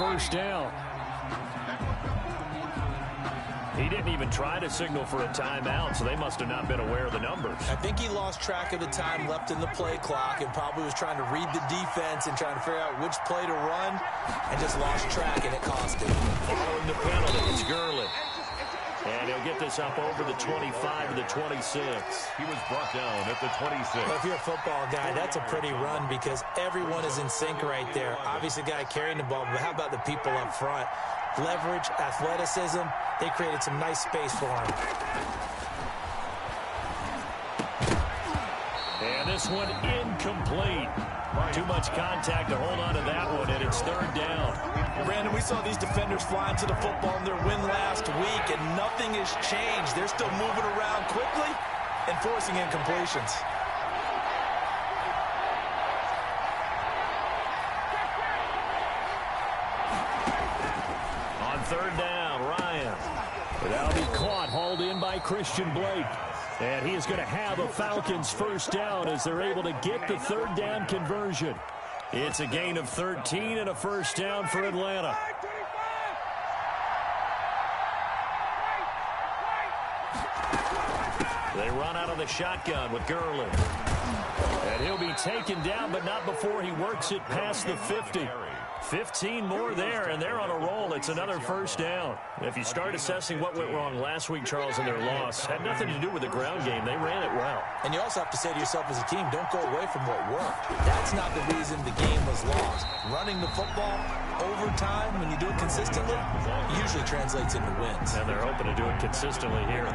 first down. He didn't even try to signal for a timeout, so they must have not been aware of the numbers. I think he lost track of the time left in the play clock and probably was trying to read the defense and trying to figure out which play to run and just lost track, and it cost him. Following the penalty, it's Gurley. And he'll get this up over the 25 to the 26. He was brought down at the 26. Well, if you're a football guy, that's a pretty run because everyone is in sync right there. Obviously, the guy carrying the ball, but how about the people up front? Leverage, athleticism, they created some nice space for him. And this one incomplete. Too much contact to hold on to that one, and it's third down. Brandon, we saw these defenders flying to the football in their win last week, and nothing has changed. They're still moving around quickly and forcing incompletions. On third down, Ryan. That'll be caught, hauled in by Christian Blake. And he is going to have a Falcons first down as they're able to get the third down conversion. It's a gain of 13 and a first down for Atlanta. They run out of the shotgun with Gurley. And he'll be taken down, but not before he works it past the 50. 15 more there, and they're on a roll. It's another first down. If you start assessing what went wrong last week, Charles, in their loss, had nothing to do with the ground game. They ran it well. And you also have to say to yourself as a team, don't go away from what worked. That's not the reason the game was lost. Running the football over time, when you do it consistently, usually translates into wins. And they're hoping to do it consistently here.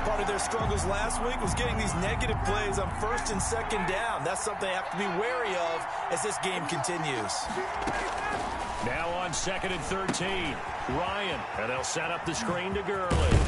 Part of their struggles last week was getting these negative plays on first and second down. That's something they have to be wary of as this game continues. Now on second and 13, Ryan, and they'll set up the screen to Gurley.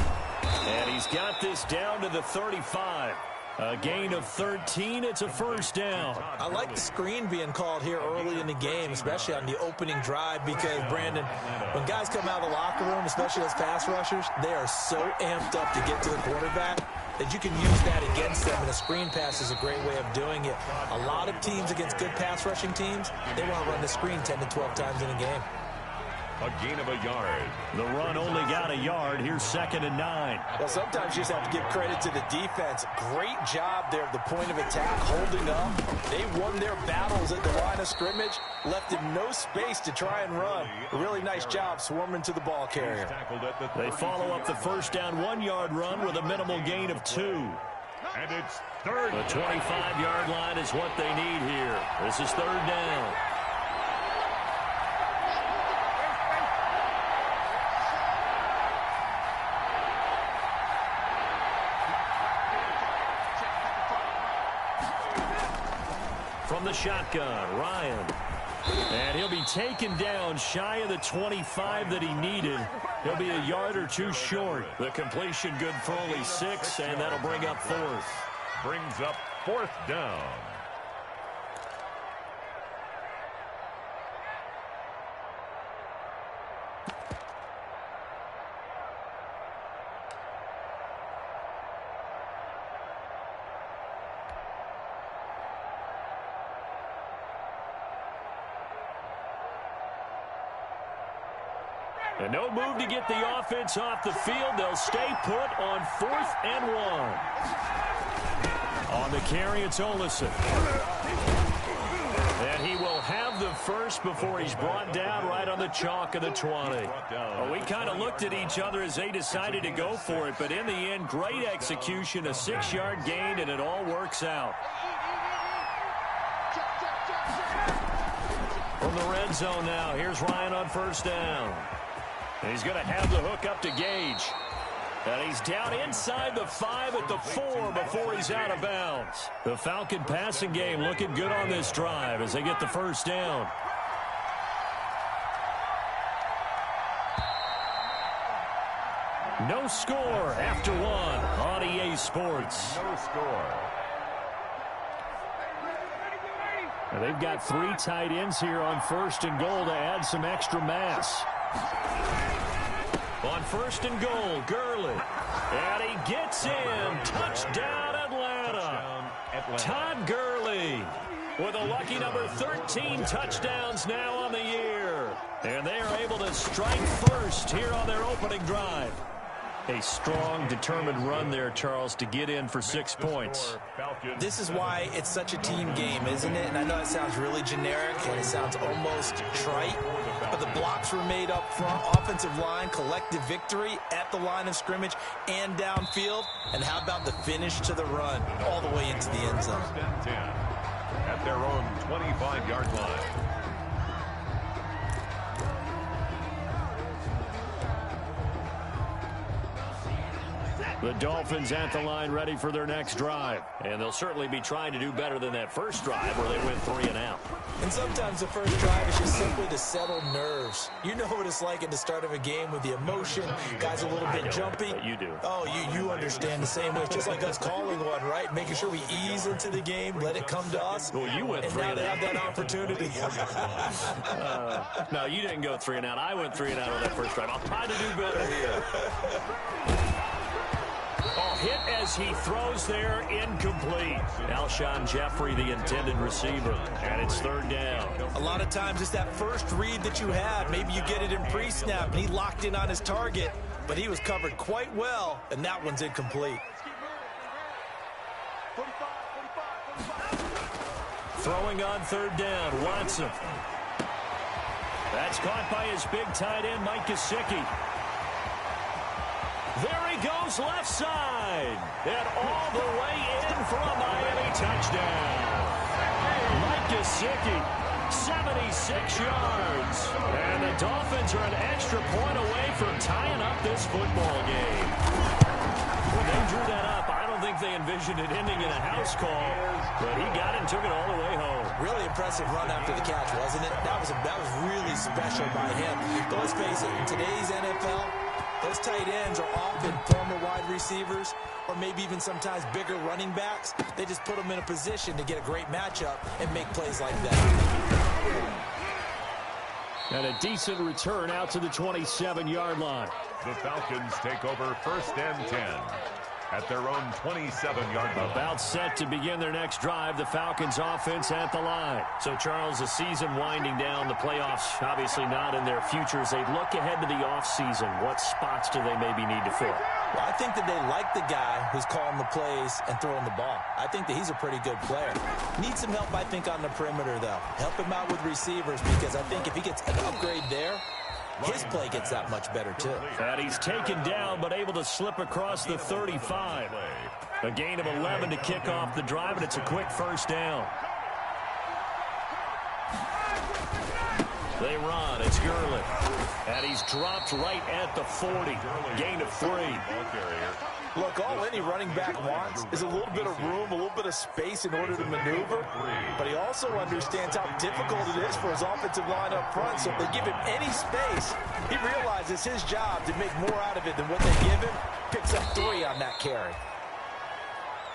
And he's got this down to the 35. A gain of 13, it's a first down. I like the screen being called here early in the game, especially on the opening drive, because, Brandon, when guys come out of the locker room, especially as pass rushers, they are so amped up to get to the quarterback that you can use that against them, and a screen pass is a great way of doing it. A lot of teams against good pass rushing teams, they want to run the screen 10 to 12 times in a game. A gain of a yard. The run only got a yard. Here's second and 9. Well, sometimes you just have to give credit to the defense. Great job there at the point of attack, holding up. They won their battles at the line of scrimmage, left him no space to try and run. A really nice job swarming to the ball carrier. They follow up the first down 1-yard run with a minimal gain of 2. And it's third. The 25-yard line is what they need here. This is third down. From the shotgun, Ryan. And he'll be taken down shy of the 25 that he needed. He'll be a yard or two short. The completion good for only 6, and that'll bring up fourth. Brings up fourth down. And no move to get the offense off the field. They'll stay put on 4th and 1. On the carry, it's Olsen. And he will have the first before he's brought down right on the chalk of the 20. Well, we kind of looked at each other as they decided to go for it, but in the end, great execution, a 6-yard gain, and it all works out. From the red zone now, here's Ryan on first down. And he's going to have the hook up to Gage. And he's down inside the 5 at the 4 before he's out of bounds. The Falcon passing game looking good on this drive as they get the first down. No score after 1 on EA Sports. No score. And they've got 3 tight ends here on first and goal to add some extra mass. On first and goal, Gurley. And he gets in. Touchdown, Atlanta. Todd Gurley with a lucky number 13 touchdowns now on the year. And they are able to strike first here on their opening drive. A strong, determined run there, Charles, to get in for 6 points. This is why it's such a team game, isn't it? And I know it sounds really generic and it sounds almost trite, but the blocks were made up front, offensive line, collective victory at the line of scrimmage and downfield. And how about the finish to the run all the way into the end zone? At their own 25-yard line. The Dolphins at the line ready for their next drive. And they'll certainly be trying to do better than that first drive where they went 3 and out. And sometimes the first drive is just simply to settle nerves. You know what it's like at the start of a game with the emotion. Guys a little bit jumpy. You do. Oh, you understand the same way. It's just like us calling one, right? Making sure we ease into the game, let it come to us. Well, you went 3 and out. And now they have that opportunity. No, you didn't go 3 and out. I went 3 and out on that first drive. I'll try to do better here. Hit as he throws there, incomplete. Alshon Jeffrey, the intended receiver, and it's 3rd down. A lot of times it's that first read that you had. Maybe you get it in pre-snap, and he locked in on his target, but he was covered quite well, and that one's incomplete. Throwing on 3rd down, Watson. That's caught by his big tight end, Mike Gesicki. There he goes left side. And all the way in for a Miami touchdown. Mike Gesicki, 76 yards. And the Dolphins are an extra point away from tying up this football game. When they drew that up, I don't think they envisioned it ending in a house call. But he got it and took it all the way home. Really impressive run after the catch, wasn't it? That was really special by him. But let's face it, in today's NFL, those tight ends are often former wide receivers or maybe even sometimes bigger running backs. They just put them in a position to get a great matchup and make plays like that. And a decent return out to the 27-yard line. The Falcons take over 1st and 10 at their own 27-yard line. About set to begin their next drive, the Falcons offense at the line. So, Charles, the season winding down, the playoffs obviously not in their futures. They look ahead to the offseason. What spots do they maybe need to fill? Well, I think that they like the guy who's calling the plays and throwing the ball. I think that he's a pretty good player. Needs some help, I think, on the perimeter, though. Help him out with receivers because I think if he gets an upgrade there, his play gets that much better, too. And he's taken down, but able to slip across the 35. A gain of 11 to kick off the drive, and it's a quick 1st down. They run. It's Gurley. And he's dropped right at the 40. Gain of 3. Look, all any running back wants is a little bit of room, a little bit of space in order to maneuver. But he also understands how difficult it is for his offensive line up front. So if they give him any space, he realizes his job to make more out of it than what they give him. Picks up 3 on that carry.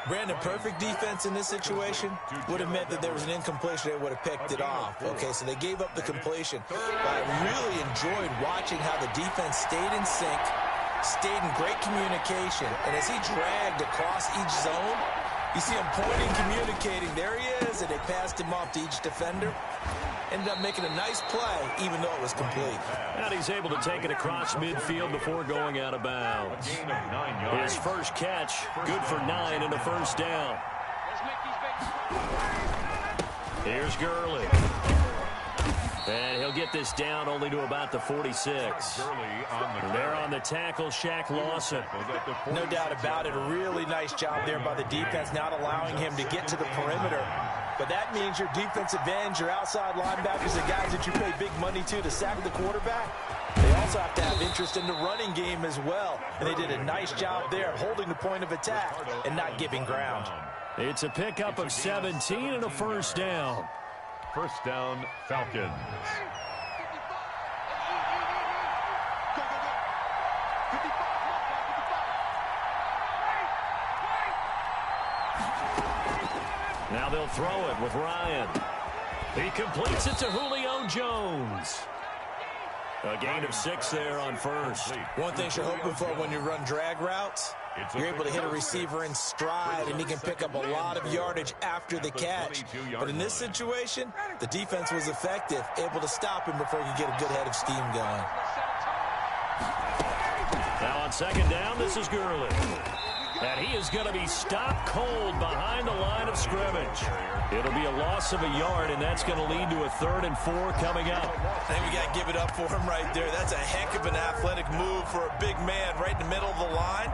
Brandon, perfect defense in this situation would have meant that there was an incompletion. They would have picked it off. Okay, so they gave up the completion. But I really enjoyed watching how the defense stayed in sync, stayed in great communication. And as he dragged across each zone, you see him pointing, communicating. There he is, and they passed him off to each defender. Ended up making a nice play, even though it was complete. And he's able to take it across midfield before going out of bounds. His first catch, good for 9 and a 1st down. Here's Gurley. And he'll get this down only to about the 46. There on the tackle, Shaq Lawson. No doubt about it. A really nice job there by the defense, not allowing him to get to the perimeter. But that means your defensive ends, your outside linebackers, the guys that you pay big money to sack the quarterback, they also have to have interest in the running game as well. And they did a nice job there of holding the point of attack and not giving ground. It's a pickup of 17 and a 1st down. 1st down, Falcons. Now they'll throw it with Ryan. He completes it to Julio Jones. A gain of 6 there on 1st. One thing you're hoping for when you run drag routes You're able to hit a receiver in stride, and he can pick up a lot of yardage after the catch. But in this situation, the defense was effective, able to stop him before he could get a good head of steam going. Now on second down, this is Gurley. And he is going to be stopped cold behind the line of scrimmage. It'll be a loss of a yard, and that's going to lead to a 3rd and 4 coming up. I think we got to give it up for him right there. That's a heck of an athletic move for a big man right in the middle of the line.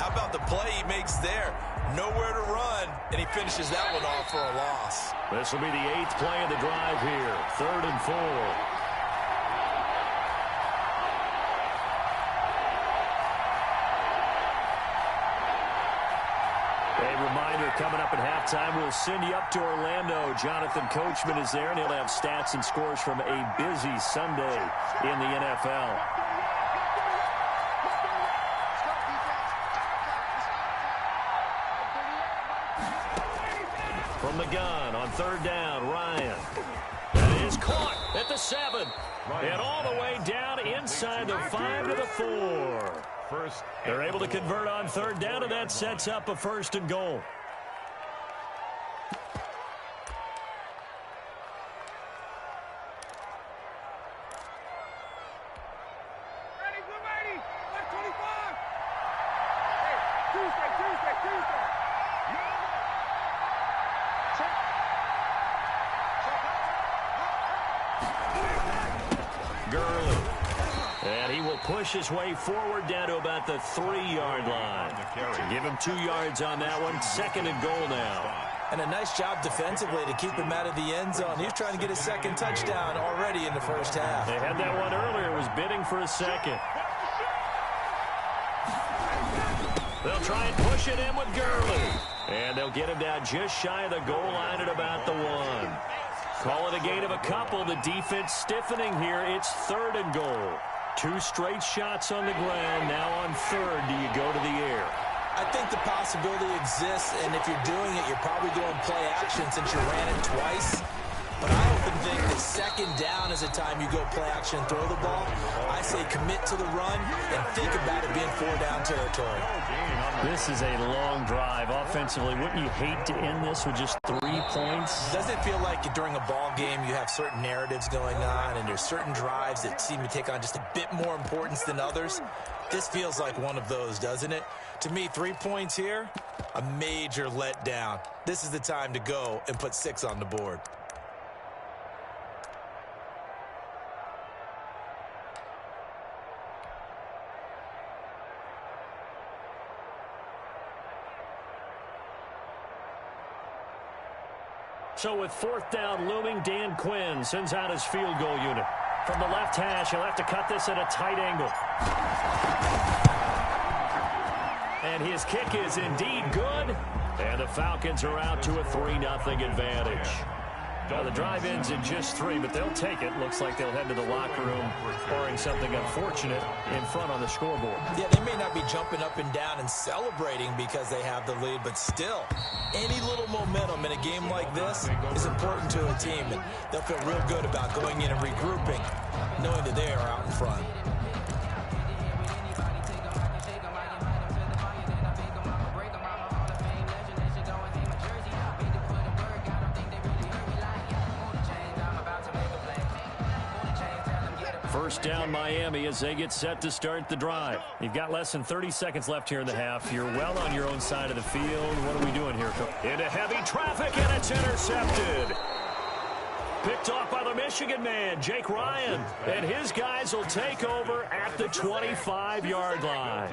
How about the play he makes there? Nowhere to run, and he finishes that one off for a loss. This will be the 8th play of the drive here. 3rd and 4. Coming up at halftime, we'll send you up to Orlando. Jonathan Coachman is there, and he'll have stats and scores from a busy Sunday in the NFL. From the gun on 3rd down, Ryan. That is caught at the 7. And all the way down inside the 5 to the 4. They're able to convert on 3rd down, and that sets up a 1st and goal. Push his way forward down to about the 3-yard line. Give him 2 yards on that one. 2nd and goal now. And a nice job defensively to keep him out of the end zone. He was trying to get his 2nd touchdown already in the 1st half. They had that one earlier. Was bidding for a 2nd. They'll try and push it in with Gurley. And they'll get him down just shy of the goal line at about the 1. Call it a gain of a couple. The defense stiffening here. It's 3rd and goal. 2 straight shots on the ground. Now on 3rd, do you go to the air? I think the possibility exists, and if you're doing it, you're probably doing play action since you ran it twice. But I often think that 2nd down is a time you go play action and throw the ball. I say commit to the run and think about it being 4-down territory. This is a long drive offensively. Wouldn't you hate to end this with just 3 points? Doesn't it feel like during a ball game you have certain narratives going on and there's certain drives that seem to take on just a bit more importance than others? This feels like one of those, doesn't it? To me, 3 points here, a major letdown. This is the time to go and put 6 on the board. So with 4th down looming, Dan Quinn sends out his field goal unit. From the left hash, he'll have to cut this at a tight angle. And his kick is indeed good. And the Falcons are out to a 3-0 advantage. Now the drive ends in just 3, but they'll take it. Looks like they'll head to the locker room, barring something unfortunate in front on the scoreboard. Yeah, they may not be jumping up and down and celebrating because they have the lead, but still, any little momentum in a game like this is important to a team. And they'll feel real good about going in and regrouping, knowing that they are out in front. First down Miami as they get set to start the drive. You've got less than 30 seconds left here in the half. You're well on your own side of the field. What are we doing here, Coach? Into heavy traffic, and it's intercepted. Picked off by the Michigan man, Jake Ryan. And his guys will take over at the 25-yard line.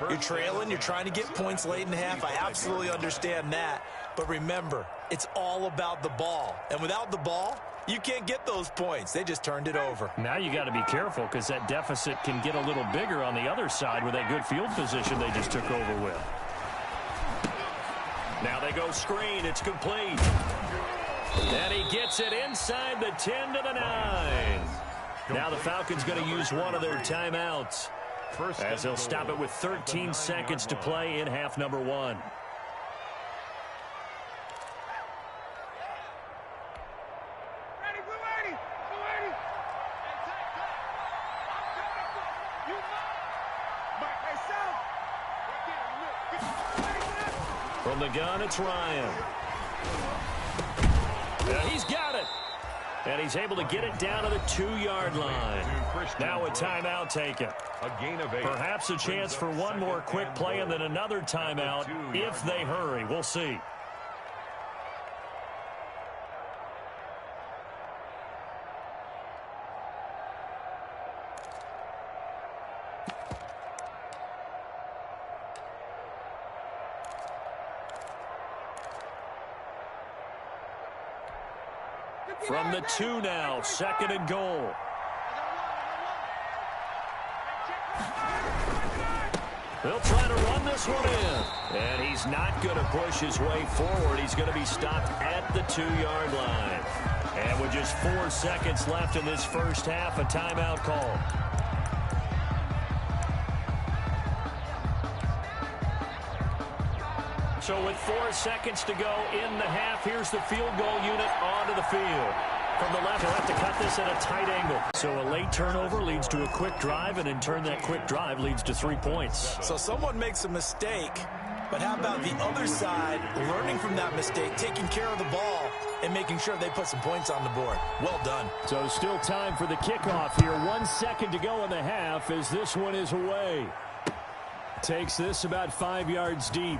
You're trailing. You're trying to get points late in the half. I absolutely understand that. But remember, it's all about the ball. And without the ball, you can't get those points. They just turned it over. Now you got to be careful because that deficit can get a little bigger on the other side with that good field position they just took over with. Now they go screen. It's complete. And he gets it inside the 10 to the 9. Now the Falcons going to use one of their timeouts as they'll stop it with 13 seconds to play in half number 1. From the gun, it's Ryan. Yeah, he's got it. And he's able to get it down to the 2-yard line. Now a timeout taken. A gain of 8. Perhaps a chance for one more quick play and then another timeout if they hurry. We'll see. From the 2 now, 2nd and goal. They'll try to run this one in. And he's not going to push his way forward. He's going to be stopped at the 2-yard line. And with just 4 seconds left in this first half, a timeout call. So with 4 seconds to go in the half, here's the field goal unit onto the field. From the left, he'll have to cut this at a tight angle. So a late turnover leads to a quick drive, and in turn that quick drive leads to 3 points. So someone makes a mistake, but how about the other side learning from that mistake, taking care of the ball, and making sure they put some points on the board. Well done. So still time for the kickoff here. 1 second to go in the half as this one is away. Takes this about 5 yards deep.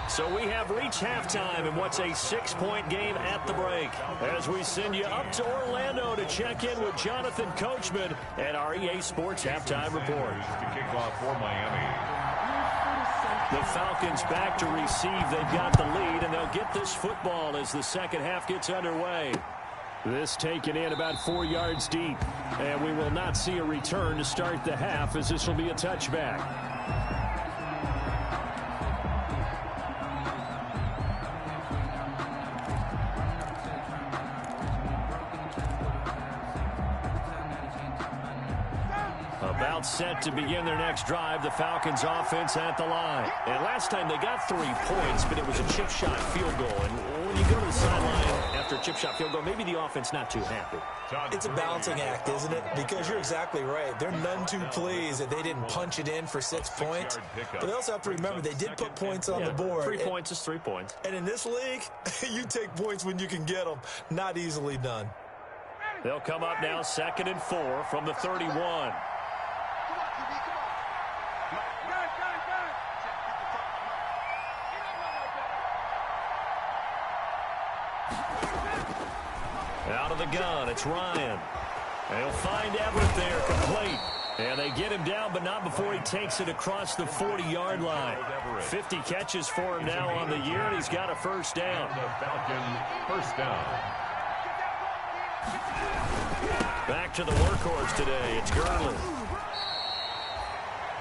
So we have reached halftime in what's a 6-point game at the break. As we send you up to Orlando to check in with Jonathan Coachman at our EA Sports Halftime Report. To kick off for Miami. The Falcons back to receive. They've got the lead, and they'll get this football as the second half gets underway. This taken in about 4 yards deep. And we will not see a return to start the half as this will be a touchback. About set to begin their next drive, the Falcons offense at the line. And last time they got 3 points, but it was a chip shot field goal. And when you go to the sideline after a chip shot field goal, maybe the offense not too happy. It's a balancing act, isn't it? Because you're exactly right. They're none too pleased that they didn't punch it in for 6 points. But they also have to remember they did put points on the board. 3 points is 3 points. And in this league, you take points when you can get them. Not easily done. They'll come up now 2nd and 4 from the 31. Out of the gun, it's Ryan. They'll find Everett there, complete. And they get him down, but not before he takes it across the 40-yard line. 50 catches for him now on the year, and he's got a first down. The Falcon first down. Back to the workhorse today, it's Gurley.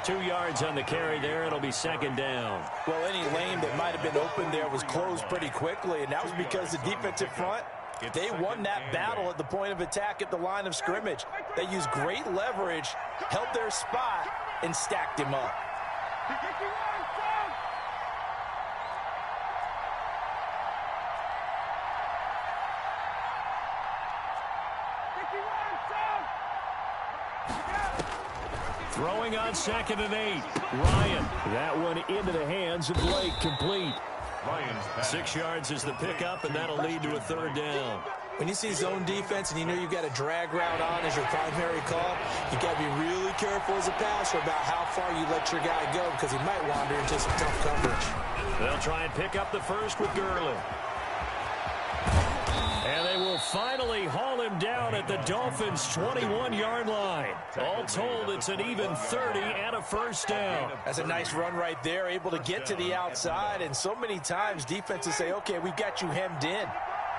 2 yards on the carry there. It'll be 2nd down. Well, any lane that might have been open there was closed pretty quickly, and that was because the defensive front, they won that battle at the point of attack at the line of scrimmage. They used great leverage, held their spot, and stacked him up. Throwing on 2nd and 8. Ryan. That one into the hands of Blake, complete. 6 yards is the pickup, and that'll lead to a 3rd down. When you see zone defense and you know you've got a drag route on as your primary call, you got to be really careful as a passer about how far you let your guy go because he might wander into some tough coverage. They'll try and pick up the first with Gurley. And they will finally haul him down at the Dolphins' 21-yard line. All told, it's an even 30 and a first down. That's a nice run right there, able to get to the outside. And so many times defenses say, okay, we've got you hemmed in.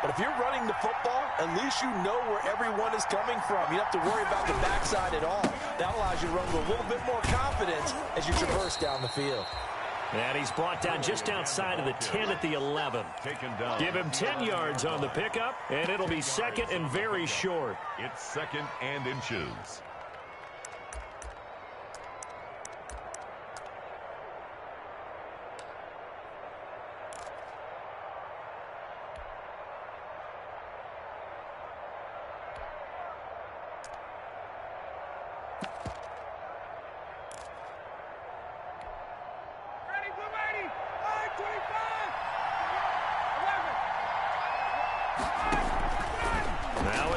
But if you're running the football, at least you know where everyone is coming from. You don't have to worry about the backside at all. That allows you to run with a little bit more confidence as you traverse down the field. And he's brought down just outside of the 10 at the 11. Give him 10 yards on the pickup, and it'll be 2nd and very short. It's 2nd and inches.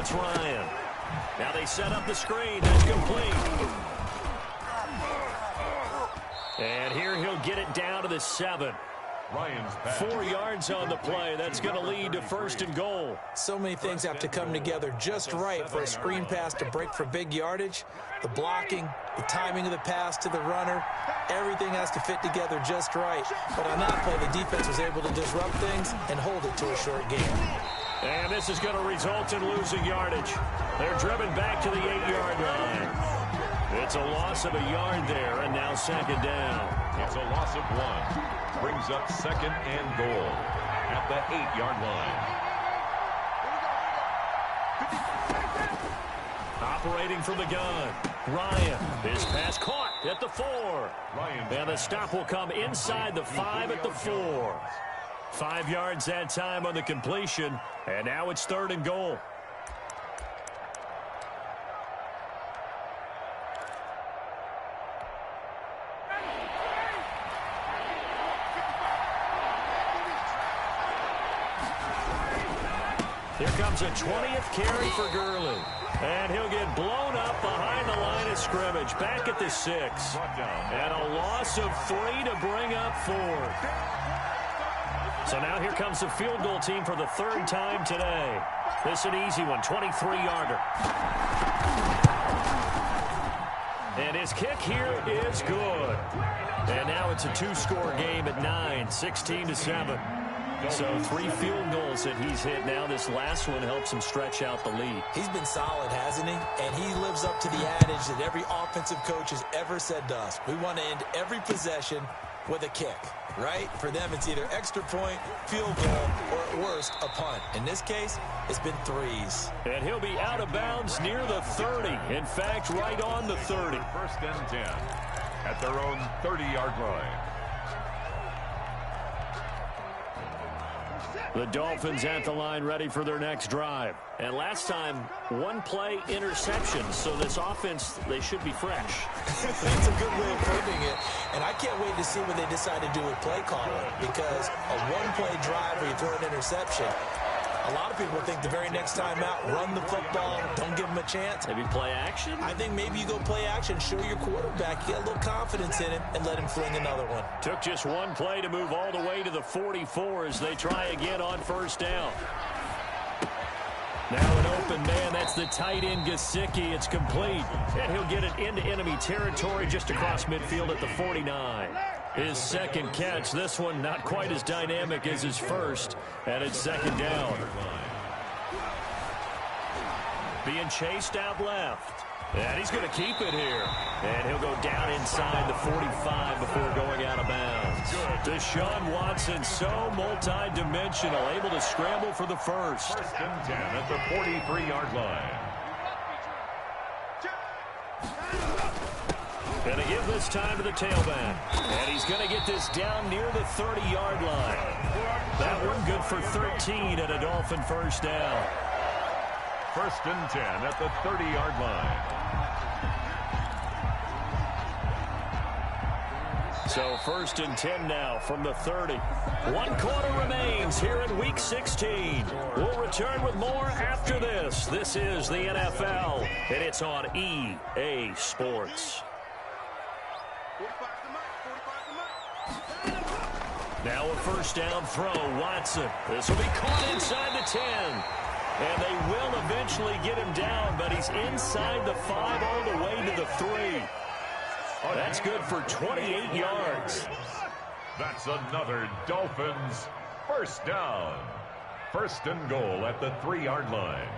it's Ryan. Now they set up the screen. That's complete. And here he'll get it down to the 7. Ryan's pass. 4 yards on the play. That's going to lead to 1st and goal. So many things have to come together just right for a screen pass to break for big yardage. The blocking, the timing of the pass to the runner, everything has to fit together just right. But on that play, the defense was able to disrupt things and hold it to a short game. And this is going to result in losing yardage. They're driven back to the 8-yard line. It's a loss of a yard there, and now 2nd down. It's a loss of 1. Brings up 2nd and goal at the 8-yard line. Operating from the gun. Ryan, his pass caught at the 4. And the stop will come inside the 5 at the 4. 5 yards that time on the completion, and now it's 3rd and goal. Here comes a 20th carry for Gurley. And he'll get blown up behind the line of scrimmage. Back at the 6. And a loss of 3 to bring up 4th. So now here comes the field goal team for the 3rd time today. This is an easy one, 23-yarder. And his kick here is good. And now it's a 2-score game at 9, 16-7. So 3 field goals that he's hit now. This last one helps him stretch out the lead. He's been solid, hasn't he? And he lives up to the adage that every offensive coach has ever said to us. We want to end every possession with a kick, right? For them, it's either extra point, field goal, or at worst, a punt. In this case, it's been 3s. And he'll be out of bounds near the 30. In fact, right on the 30. 1st and 10 at their own 30-yard line. The Dolphins at the line ready for their next drive. And last time, 1-play interception. So this offense, they should be fresh. That's a good way of putting it. And I can't wait to see what they decide to do with play calling. Because a 1-play drive where you throw an interception, a lot of people think the very next time out, run the football, don't give them a chance. Maybe play action? I think maybe you go play action, show your quarterback, get a little confidence in him, and let him fling another one. Took just 1 play to move all the way to the 44 as they try again on 1st down. Now an open man, that's the tight end Gesicki. It's complete. And he'll get it into enemy territory just across midfield at the 49. His 2nd catch, this one not quite as dynamic as his first, and it's 2nd down. Being chased out left. And he's going to keep it here. And he'll go down inside the 45 before going out of bounds. Deshaun Watson, so multi-dimensional, able to scramble for the 1st. 1st and 10 at the 43-yard line. Going to give this time to the tailback. And he's going to get this down near the 30-yard line. That one good for 13 at a Dolphin 1st down. 1st and 10 at the 30-yard line. So 1st and 10 now from the 30. 1 quarter remains here in Week 16. We'll return with more after this. This is the NFL, and it's on EA Sports. Now a 1st down throw, Watson. This will be caught inside the 10. And they will eventually get him down, but he's inside the 5 all the way to the 3. That's good for 28 yards. That's another Dolphins 1st down. 1st and goal at the 3-yard line.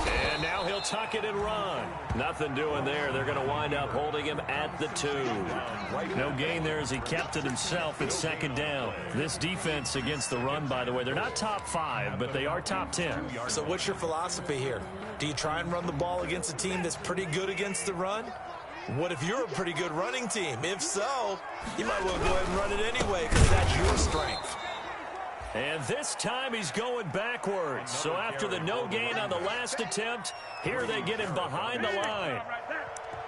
And now he'll tuck it and run. Nothing doing there. They're going to wind up holding him at the 2. No gain there as he kept it himself at 2nd down. This defense against the run, by the way, they're not top 5, but they are top 10. So what's your philosophy here? Do you try and run the ball against a team that's pretty good against the run? What if you're a pretty good running team? If so, you might well go ahead and run it anyway because that's your strength. And this time he's going backwards. So after the no gain on the last attempt, here they get him behind the line.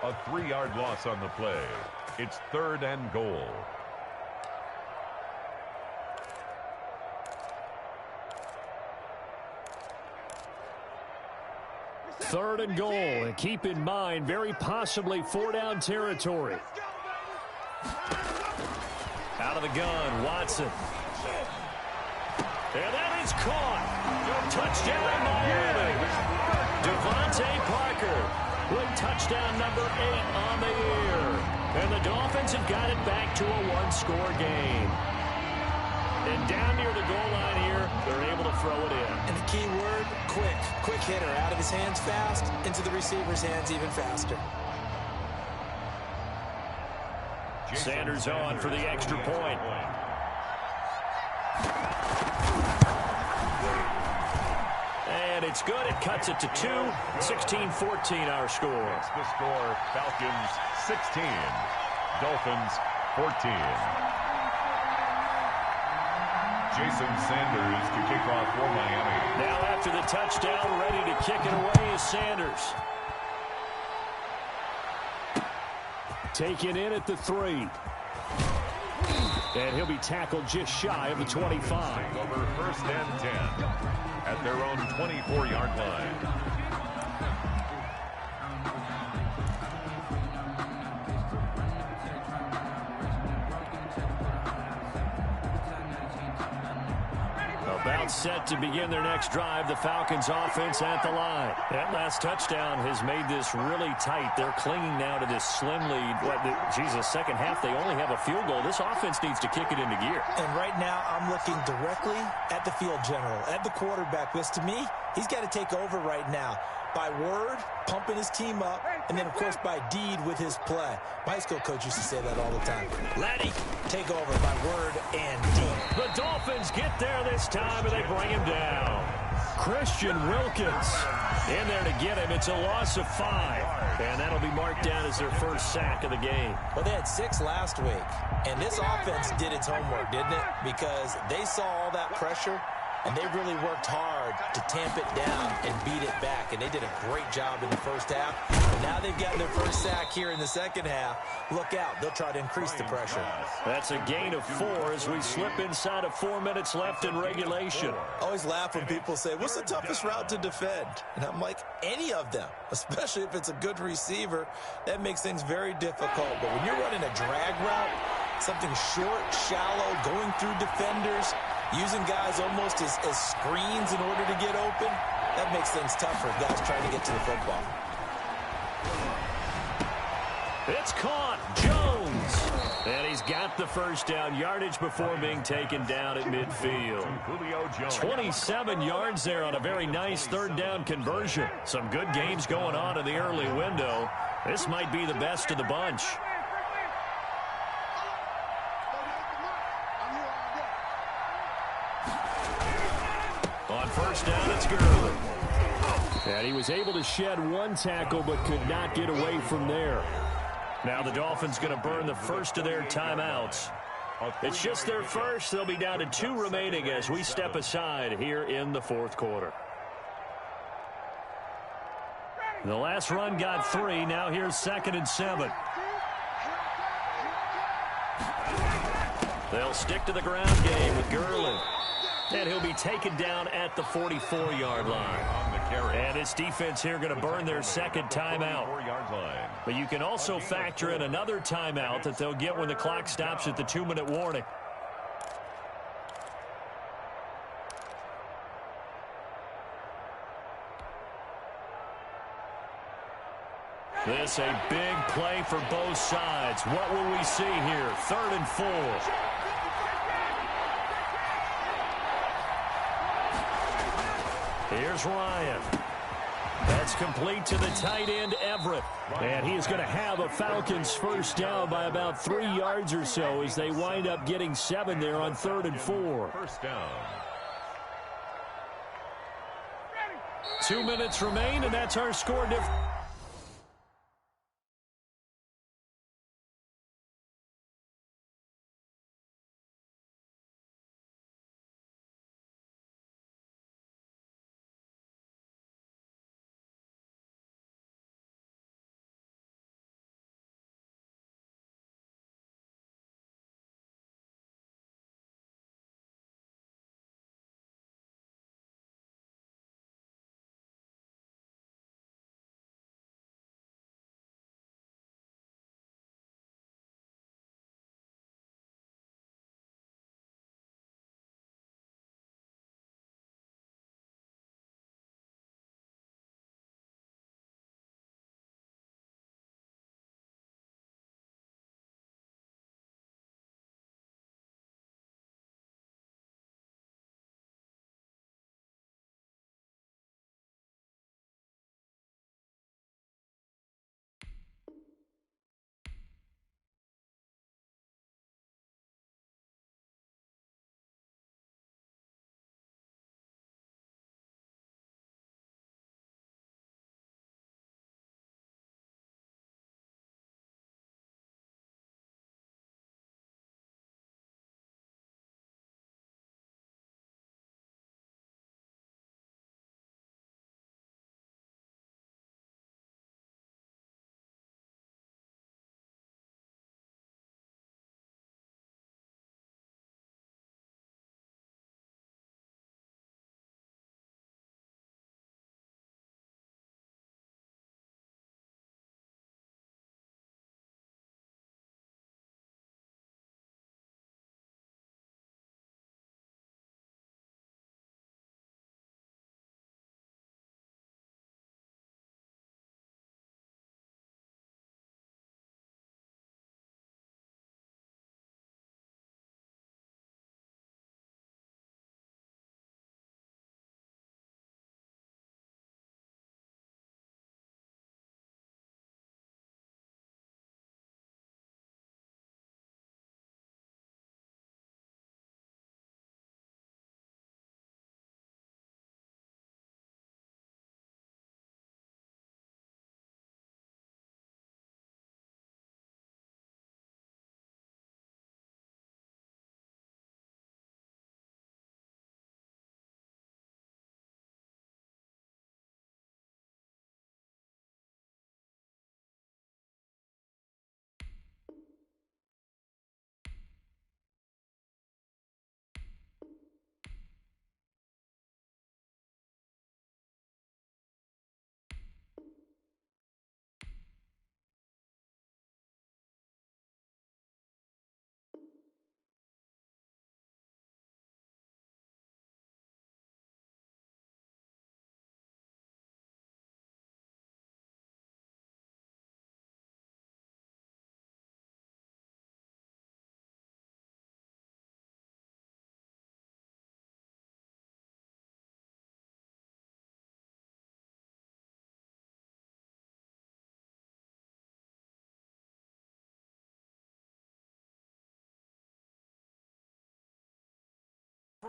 A 3-yard loss on the play. It's 3rd and goal. 3rd and goal, and keep in mind, very possibly 4-down territory. Out of the gun, Watson. And that is caught. Touchdown, Miami. Devontae Parker with touchdown number 8 on the year. And the Dolphins have got it back to a 1-score game. And down near the goal line here, they're able to throw it in. And the key word, quick. Quick hitter. Out of his hands fast, into the receiver's hands even faster. Sanders on for the extra point. And it's good. It cuts it to 2. 16-14 our score. It's the score, Falcons 16, Dolphins 14. Jason Sanders to kick off for Miami. Now after the touchdown, ready to kick it away is Sanders. Taken in at the 3. And he'll be tackled just shy of the 25. Over 1st and 10 at their own 24-yard line. About set to begin their next drive. The Falcons offense at the line. That last touchdown has made this really tight. They're clinging now to this slim lead. Second half, they only have a field goal. This offense needs to kick it into gear. And right now, I'm looking directly at the field general, at the quarterback. Because to me, he's got to take over right now. By word, pumping his team up, and then, of course, by deed with his play. My high school coach used to say that all the time. Laddie, take over by word and deed. The Dolphins get there this time, and they bring him down. Christian Wilkins in there to get him. It's a loss of 5, and that'll be marked down as their first sack of the game. Well, they had 6 last week, and this offense did its homework, didn't it? Because they saw all that pressure, and they really worked hard to tamp it down and beat it back. And they did a great job in the first half. And now they've gotten their first sack here in the second half. Look out. They'll try to increase the pressure. That's a gain of 4 as we slip inside of 4 minutes left in regulation. I always laugh when people say, what's the toughest route to defend? And I'm like, any of them, especially if it's a good receiver. That makes things very difficult. But when you're running a drag route, something short, shallow, going through defenders, using guys almost as screens in order to get open, that makes things tough for guys trying to get to the football. It's caught. Jones. And he's got the first down. Yardage before being taken down at midfield. 27 yards there on a very nice 3rd down conversion. Some good games going on in the early window. This might be the best of the bunch. On 1st down, it's Gurley. And he was able to shed 1 tackle but could not get away from there. Now the Dolphins going to burn the first of their timeouts. It's just their first. They'll be down to 2 remaining as we step aside here in the 4th quarter. The last run got 3. Now here's 2nd and 7. They'll stick to the ground game with Gurley. And he'll be taken down at the 44-yard line. And his defense here going to burn their 2nd timeout. But you can also factor in another timeout that they'll get when the clock stops at the 2-minute warning. This a big play for both sides. What will we see here? 3rd and 4. Here's Ryan. That's complete to the tight end, Everett. And he is going to have a Falcons first down by about 3 yards or so as they wind up getting 7 there on 3rd and 4. First down. 2 minutes remain, and that's our score difference.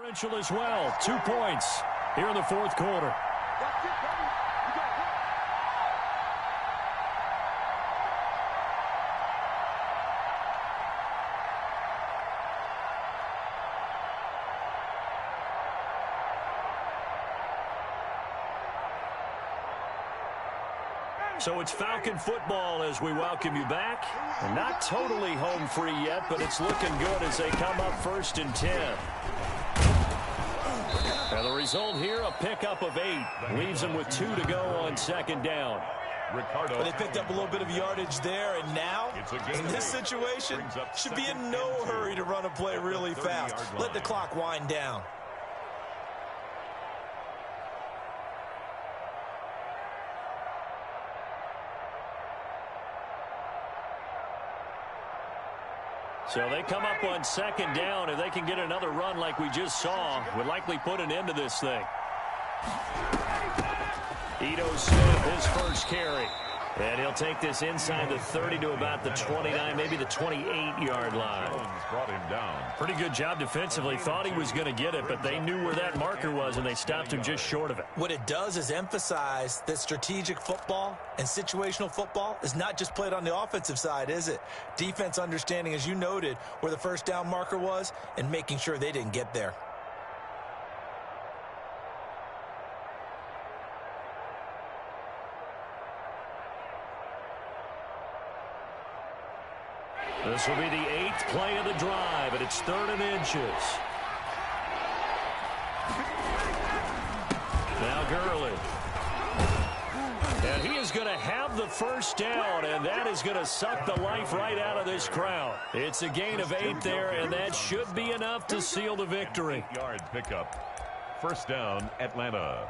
Differential as well. 2 points here in the fourth quarter. So it's Falcon football as we welcome you back. And not totally home free yet, but it's looking good as they come up 1st and 10. And the result here, a pickup of 8. Leaves them with 2 to go on 2nd down. Well, they picked up a little bit of yardage there, and now, in this situation, should be in no hurry to run a play really fast. Let the clock wind down. So they come up on 2nd down. If they can get another run like we just saw, would likely put an end to this thing. Ito Smith, his first carry. And he'll take this inside the 30 to about the 29, maybe the 28-yard line. Brought him down. Pretty good job defensively. Thought he was going to get it, but they knew where that marker was, and they stopped him just short of it. What it does is emphasize that strategic football and situational football is not just played on the offensive side, is it? Defense understanding, as you noted, where the first down marker was and making sure they didn't get there. This will be the 8th play of the drive, and it's 3rd and inches. Now Gurley. And he is going to have the first down, and that is going to suck the life right out of this crowd. It's a gain of 8 there, and that should be enough to seal the victory. 8-yard pickup. 1st down, Atlanta.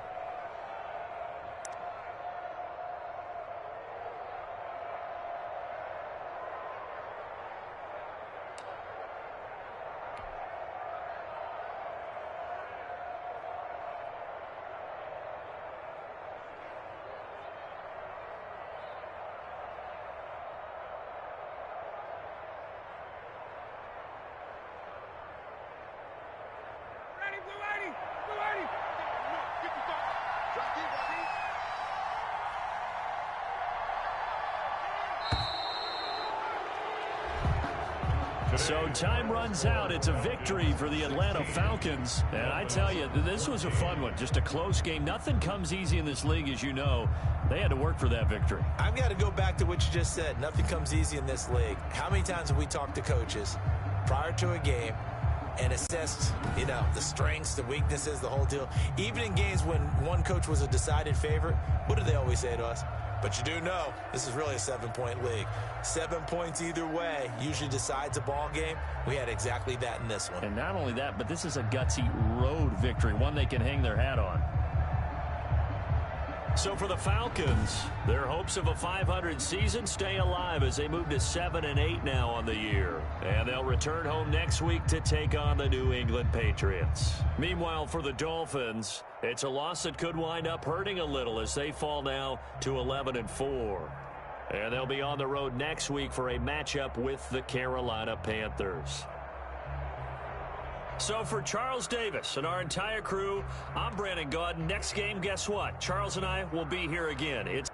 So time runs out. It's a victory for the Atlanta Falcons. And I tell you, this was a fun one. Just a close game. Nothing comes easy in this league, as you know. They had to work for that victory. I've got to go back to what you just said. Nothing comes easy in this league. How many times have we talked to coaches prior to a game and assessed, the strengths, the weaknesses, the whole deal? Even in games when one coach was a decided favorite, what do they always say to us? But you do know this is really a 7-point league. 7 points either way usually decides a ball game. We had exactly that in this one. And not only that, but this is a gutsy road victory, one they can hang their hat on. So for the Falcons, their hopes of a 500 season stay alive as they move to 7-8 now on the year. And they'll return home next week to take on the New England Patriots. Meanwhile, for the Dolphins, it's a loss that could wind up hurting a little as they fall now to 11-4. And they'll be on the road next week for a matchup with the Carolina Panthers. So for Charles Davis and our entire crew, I'm Brandon Gaudin. Next game, guess what? Charles and I will be here again. It's